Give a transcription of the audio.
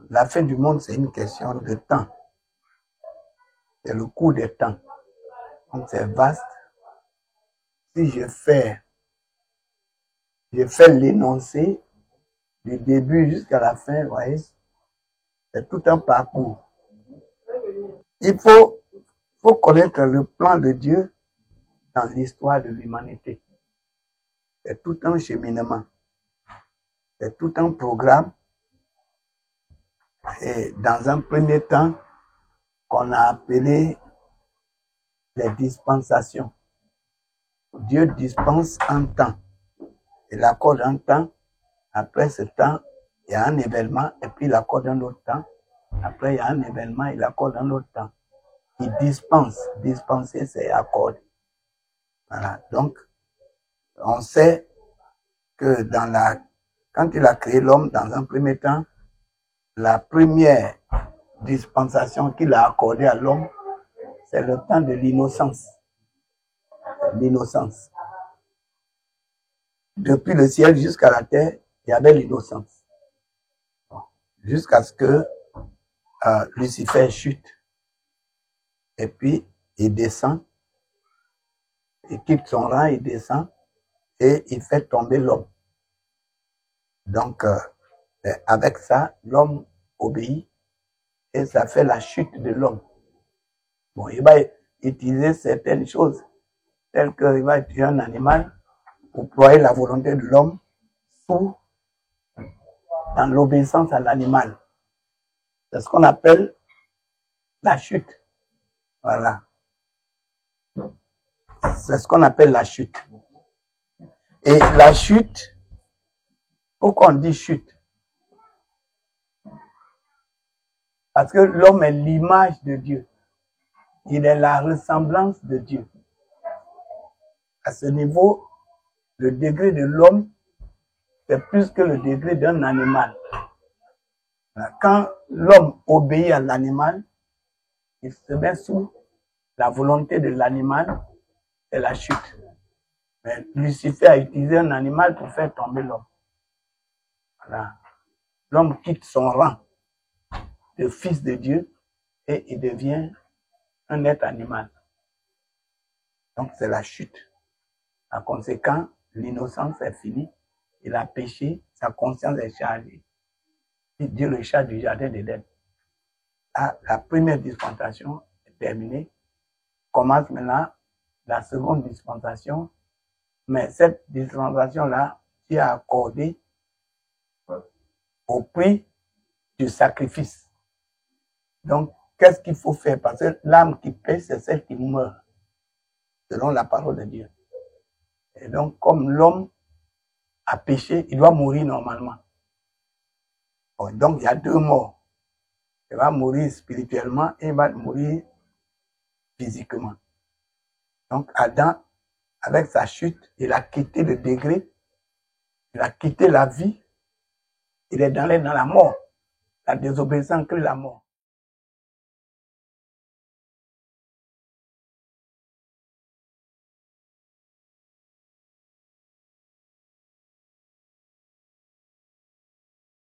la fin du monde, c'est une question de temps. C'est le cours des temps. Donc, c'est vaste. Si je fais l'énoncé du début jusqu'à la fin, vous voyez, c'est tout un parcours. Il faut connaître le plan de Dieu dans l'histoire de l'humanité. C'est tout un cheminement. C'est tout un programme. Et dans un premier temps, qu'on a appelé les dispensations. Dieu dispense un temps. Il accorde un temps. Après ce temps, il y a un événement et puis il accorde un autre temps. Après, il y a un événement, il accorde un autre temps. Il dispense. Dispenser, c'est accorder. Voilà. Donc, on sait que quand il a créé l'homme, dans un premier temps, la première dispensation qu'il a accordée à l'homme, c'est le temps de l'innocence. L'innocence. Depuis le ciel jusqu'à la terre, il y avait l'innocence. Jusqu'à ce que Lucifer chute. Et puis, il descend. Il quitte son rang, il descend. Et il fait tomber l'homme. Donc, avec ça, l'homme obéit. Et ça fait la chute de l'homme. Bon, il va utiliser certaines choses, telles qu'il va utiliser un animal pour ployer la volonté de l'homme dans l'obéissance à l'animal. C'est ce qu'on appelle la chute. Voilà. C'est ce qu'on appelle la chute. Et la chute, pourquoi on dit chute? Parce que l'homme est l'image de Dieu. Il est la ressemblance de Dieu. À ce niveau, le degré de l'homme, c'est plus que le degré d'un animal. Quand l'homme obéit à l'animal, il se met sous la volonté de l'animal, c'est la chute. Mais Lucifer a utilisé un animal pour faire tomber l'homme. Voilà. L'homme quitte son rang de fils de Dieu et il devient un être animal. Donc c'est la chute. Par conséquent, l'innocence est finie. Il a péché, sa conscience est chargée. Dieu le charge du jardin d'Éden. La première dispensation est terminée. Commence maintenant la seconde dispensation. Mais cette dispensation-là, Dieu a accordé au prix du sacrifice. Donc, qu'est-ce qu'il faut faire? Parce que l'âme qui pêche, c'est celle qui meurt, selon la parole de Dieu. Et donc, comme l'homme a péché, il doit mourir normalement. Bon, donc, il y a deux morts. Il va mourir spirituellement et il va mourir physiquement. Donc, Adam, avec sa chute, il a quitté le degré, il a quitté la vie, il est dans la mort. La désobéissance crée la mort.